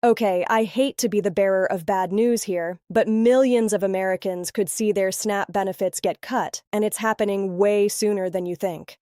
Okay, I hate to be the bearer of bad news here, but millions of Americans could see their SNAP benefits get cut, and it's happening way sooner than you think.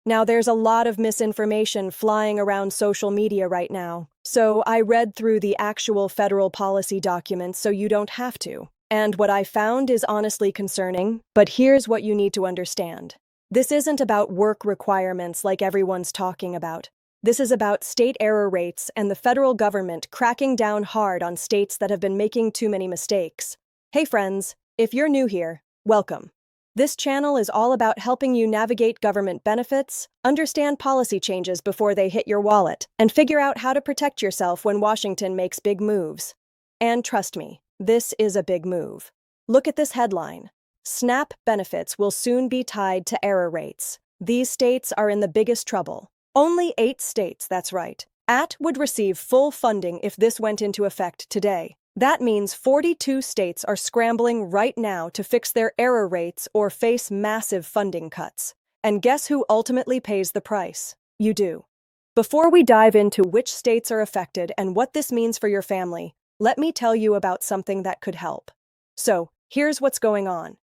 Now, there's a lot of misinformation flying around social media right now, so I read through the actual federal policy documents so you don't have to. And what I found is honestly concerning, but here's what you need to understand. This isn't about work requirements like everyone's talking about. This is about state error rates and the federal government cracking down hard on states that have been making too many mistakes. Hey friends, if you're new here, welcome. This channel is all about helping you navigate government benefits, understand policy changes before they hit your wallet, and figure out how to protect yourself when Washington makes big moves. And trust me, this is a big move. Look at this headline. SNAP benefits will soon be tied to error rates. These states are in the biggest trouble. Only 8 states, that's right, would receive full funding if this went into effect today. That means 42 states are scrambling right now to fix their error rates or face massive funding cuts. And guess who ultimately pays the price? You do. Before we dive into which states are affected and what this means for your family, let me tell you about something that could help. So, here's what's going on.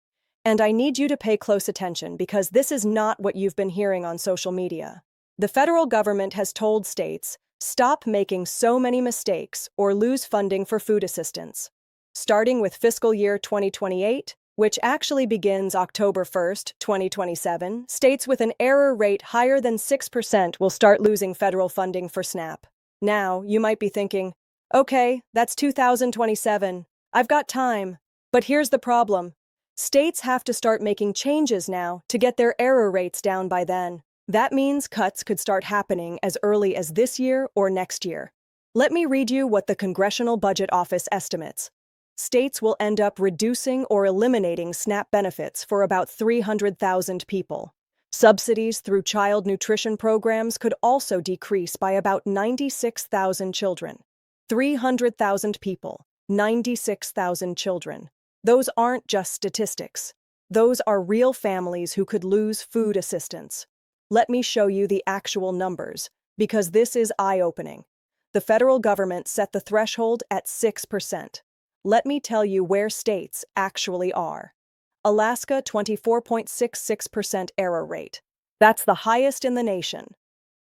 And I need you to pay close attention because this is not what you've been hearing on social media. The federal government has told states, stop making so many mistakes or lose funding for food assistance. Starting with fiscal year 2028, which actually begins October 1st, 2027, states with an error rate higher than 6% will start losing federal funding for SNAP. Now, you might be thinking, okay, that's 2027. I've got time. But here's the problem. States have to start making changes now to get their error rates down by then. That means cuts could start happening as early as this year or next year. Let me read you what the Congressional Budget Office estimates. States will end up reducing or eliminating SNAP benefits for about 300,000 people. Subsidies through child nutrition programs could also decrease by about 96,000 children. 300,000 people, 96,000 children. Those aren't just statistics. Those are real families who could lose food assistance. Let me show you the actual numbers, because this is eye-opening. The federal government set the threshold at 6%. Let me tell you where states actually are. Alaska, 24.66% error rate. That's the highest in the nation.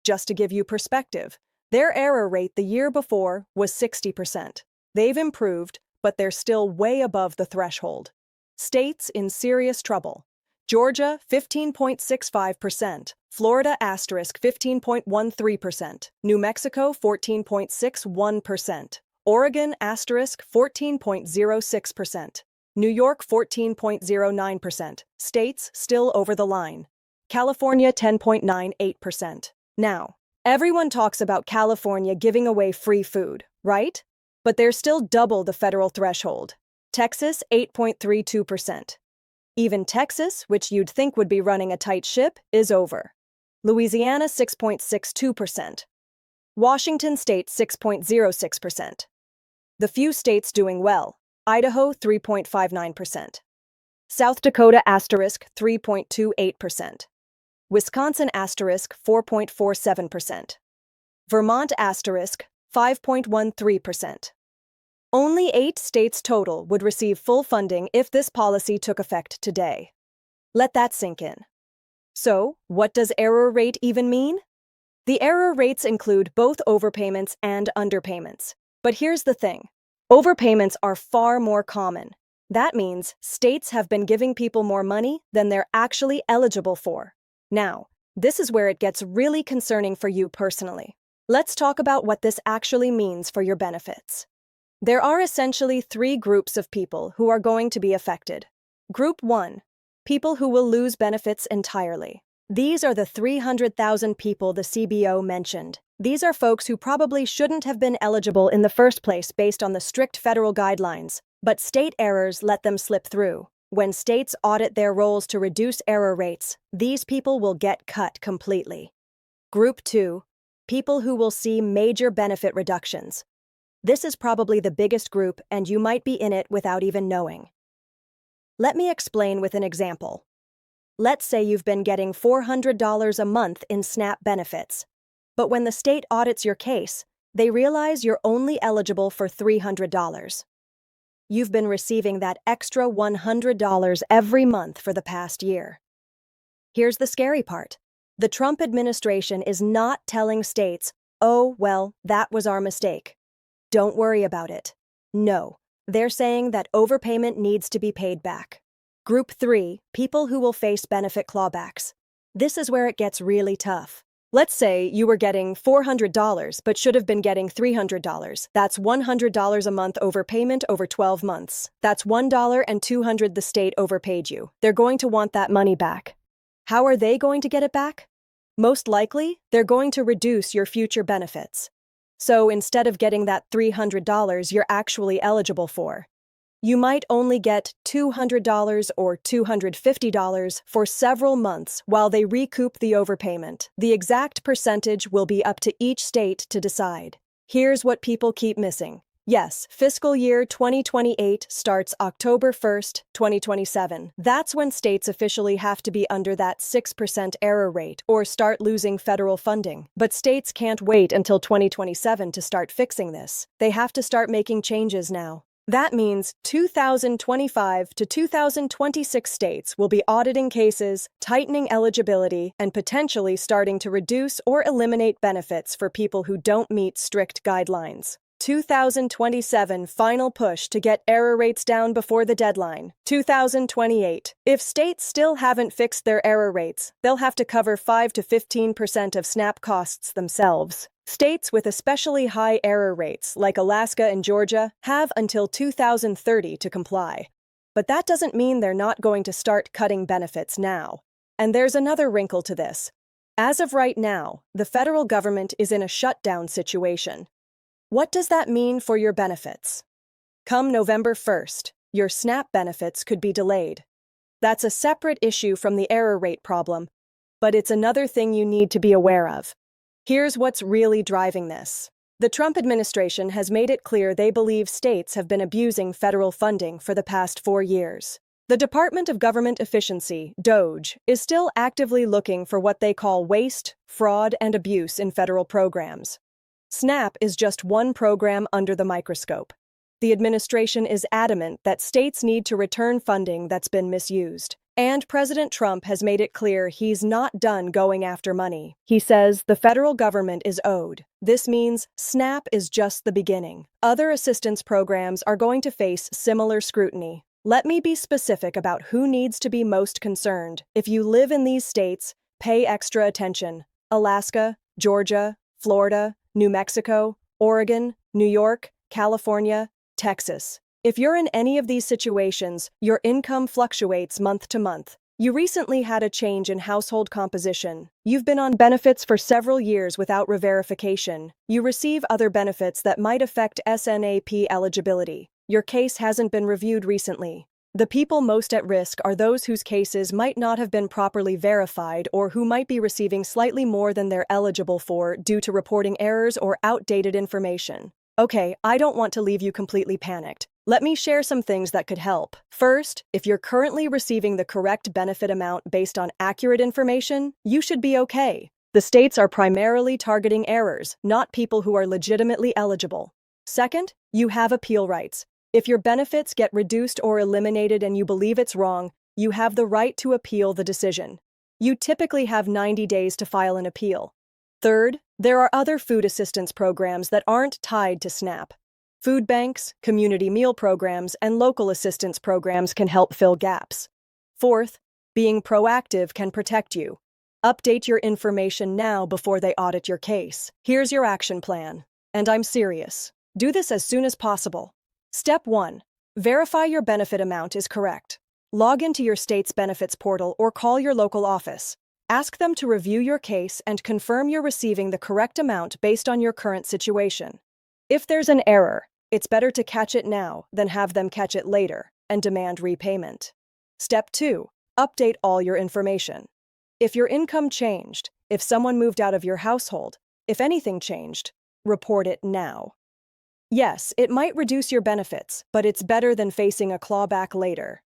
Just to give you perspective, their error rate the year before was 60%. They've improved, but they're still way above the threshold. States in serious trouble. Georgia, 15.65%. Florida, 15.13%. New Mexico, 14.61%. Oregon, 14.06%. New York, 14.09%. States still over the line. California, 10.98%. Now, everyone talks about California giving away free food, right? But they're still double the federal threshold. Texas, 8.32%. Even Texas, which you'd think would be running a tight ship, is over. Louisiana, 6.62%. Washington State, 6.06%. The few states doing well: Idaho, 3.59%. South Dakota, 3.28%. Wisconsin, 4.47%. Vermont, 5.13%. Only 8 states total would receive full funding if this policy took effect today. Let that sink in. So, what does error rate even mean? The error rates include both overpayments and underpayments. But here's the thing. Overpayments are far more common. That means states have been giving people more money than they're actually eligible for. Now, this is where it gets really concerning for you personally. Let's talk about what this actually means for your benefits. There are essentially 3 groups of people who are going to be affected. Group 1, people who will lose benefits entirely. These are the 300,000 people the CBO mentioned. These are folks who probably shouldn't have been eligible in the first place based on the strict federal guidelines, but state errors let them slip through. When states audit their roles to reduce error rates, these people will get cut completely. Group 2, people who will see major benefit reductions. This is probably the biggest group, and you might be in it without even knowing. Let me explain with an example. Let's say you've been getting $400 a month in SNAP benefits. But when the state audits your case, They realize you're only eligible for $300. You've been receiving that extra $100 every month for the past year. Here's the scary part. The Trump administration is not telling states, "Oh, well, that was our mistake. Don't worry about it." No, they're saying that overpayment needs to be paid back. Group 3, people who will face benefit clawbacks. This is where it gets really tough. Let's say you were getting $400 but should have been getting $300. That's $100 a month overpayment over 12 months. That's $1.200 the state overpaid you. They're going to want that money back. How are they going to get it back? Most likely, they're going to reduce your future benefits. So instead of getting that $300 you're actually eligible for, you might only get $200 or $250 for several months while they recoup the overpayment. The exact percentage will be up to each state to decide. Here's what people keep missing. Yes, fiscal year 2028 starts October 1st, 2027. That's when states officially have to be under that 6% error rate or start losing federal funding. But states can't wait until 2027 to start fixing this. They have to start making changes now. That means 2025 to 2026 states will be auditing cases, tightening eligibility, and potentially starting to reduce or eliminate benefits for people who don't meet strict guidelines. 2027 final push to get error rates down before the deadline. 2028. If states still haven't fixed their error rates, they'll have to cover 5 to 15% of SNAP costs themselves. States with especially high error rates, like Alaska and Georgia, have until 2030 to comply. But that doesn't mean they're not going to start cutting benefits now. And there's another wrinkle to this. As of right now, the federal government is in a shutdown situation. What does that mean for your benefits? Come November 1st, your SNAP benefits could be delayed. That's a separate issue from the error rate problem, but it's another thing you need to be aware of. Here's what's really driving this. The Trump administration has made it clear they believe states have been abusing federal funding for the past 4 years. The Department of Government Efficiency, DOGE, is still actively looking for what they call waste, fraud, and abuse in federal programs. SNAP is just one program under the microscope. The administration is adamant that states need to return funding that's been misused. And President Trump has made it clear he's not done going after money. He says the federal government is owed. This means SNAP is just the beginning. Other assistance programs are going to face similar scrutiny. Let me be specific about who needs to be most concerned. If you live in these states, pay extra attention. Alaska, Georgia, Florida, New Mexico, Oregon, New York, California, Texas. If you're in any of these situations, your income fluctuates month to month. You recently had a change in household composition. You've been on benefits for several years without reverification. You receive other benefits that might affect SNAP eligibility. Your case hasn't been reviewed recently. The people most at risk are those whose cases might not have been properly verified or who might be receiving slightly more than they're eligible for due to reporting errors or outdated information. Okay, I don't want to leave you completely panicked. Let me share some things that could help. First, if you're currently receiving the correct benefit amount based on accurate information, you should be okay. The states are primarily targeting errors, not people who are legitimately eligible. Second, you have appeal rights. If your benefits get reduced or eliminated and you believe it's wrong, you have the right to appeal the decision. You typically have 90 days to file an appeal. Third, there are other food assistance programs that aren't tied to SNAP. Food banks, community meal programs, and local assistance programs can help fill gaps. Fourth, being proactive can protect you. Update your information now before they audit your case. Here's your action plan. And I'm serious. Do this as soon as possible. Step 1. Verify your benefit amount is correct. Log into your state's benefits portal or call your local office. Ask them to review your case and confirm you're receiving the correct amount based on your current situation. If there's an error, it's better to catch it now than have them catch it later and demand repayment. Step 2. Update all your information. If your income changed, if someone moved out of your household, if anything changed, report it now. Yes, it might reduce your benefits, but it's better than facing a clawback later.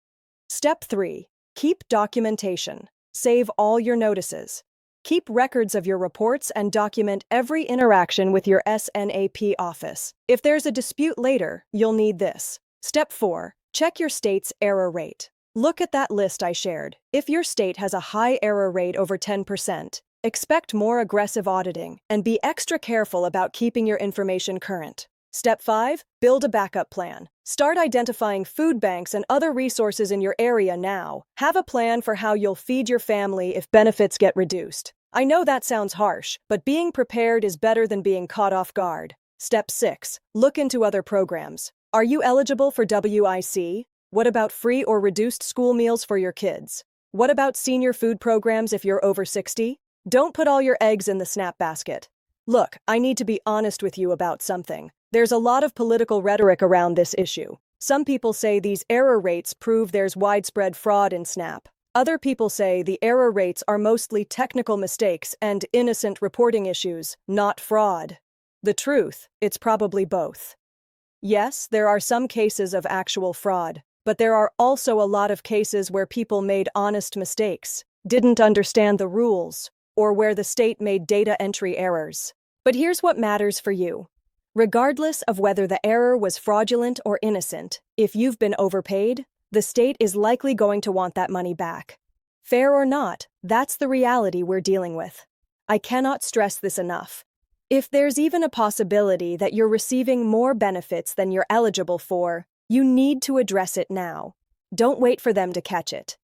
Step 3. Keep documentation. Save all your notices. Keep records of your reports and document every interaction with your SNAP office. If there's a dispute later, you'll need this. Step 4. Check your state's error rate. Look at that list I shared. If your state has a high error rate over 10%, expect more aggressive auditing and be extra careful about keeping your information current. Step 5. Build a backup plan. Start identifying food banks and other resources in your area now. Have a plan for how you'll feed your family if benefits get reduced. I know that sounds harsh, but being prepared is better than being caught off guard. Step 6. Look into other programs. Are you eligible for WIC? What about free or reduced school meals for your kids? What about senior food programs if you're over 60? Don't put all your eggs in the SNAP basket. Look, I need to be honest with you about something. There's a lot of political rhetoric around this issue. Some people say these error rates prove there's widespread fraud in SNAP. Other people say the error rates are mostly technical mistakes and innocent reporting issues, not fraud. The truth, it's probably both. Yes, there are some cases of actual fraud, but there are also a lot of cases where people made honest mistakes, didn't understand the rules, or where the state made data entry errors. But here's what matters for you. Regardless of whether the error was fraudulent or innocent, if you've been overpaid, the state is likely going to want that money back. Fair or not, that's the reality we're dealing with. I cannot stress this enough. If there's even a possibility that you're receiving more benefits than you're eligible for, you need to address it now. Don't wait for them to catch it.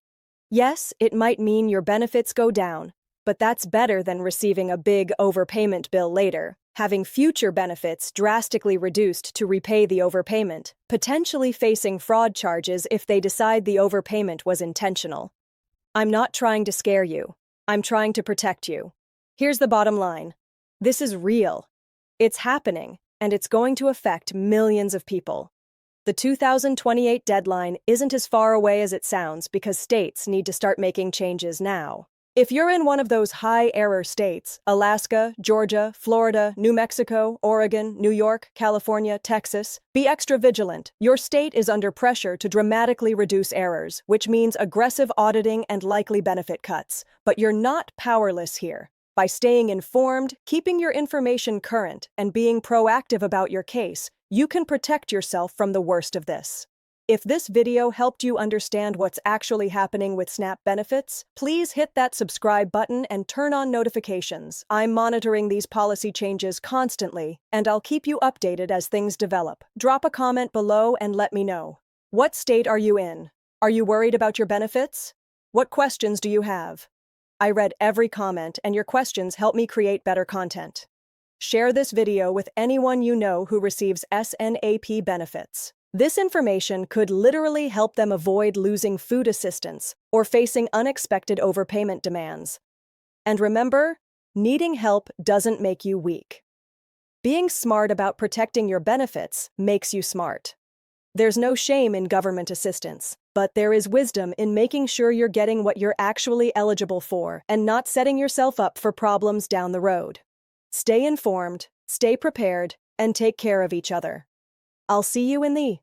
Yes, it might mean your benefits go down, but that's better than receiving a big overpayment bill later, having future benefits drastically reduced to repay the overpayment, potentially facing fraud charges if they decide the overpayment was intentional. I'm not trying to scare you. I'm trying to protect you. Here's the bottom line. This is real. It's happening, and it's going to affect millions of people. The 2028 deadline isn't as far away as it sounds because states need to start making changes now. If you're in one of those high-error states, Alaska, Georgia, Florida, New Mexico, Oregon, New York, California, Texas, be extra vigilant. Your state is under pressure to dramatically reduce errors, which means aggressive auditing and likely benefit cuts. But you're not powerless here. By staying informed, keeping your information current, and being proactive about your case, you can protect yourself from the worst of this. If this video helped you understand what's actually happening with SNAP benefits, please hit that subscribe button and turn on notifications. I'm monitoring these policy changes constantly, and I'll keep you updated as things develop. Drop a comment below and let me know. What state are you in? Are you worried about your benefits? What questions do you have? I read every comment, and your questions help me create better content. Share this video with anyone you know who receives SNAP benefits. This information could literally help them avoid losing food assistance or facing unexpected overpayment demands. And remember, needing help doesn't make you weak. Being smart about protecting your benefits makes you smart. There's no shame in government assistance, but there is wisdom in making sure you're getting what you're actually eligible for and not setting yourself up for problems down the road. Stay informed, stay prepared, and take care of each other. I'll see you in the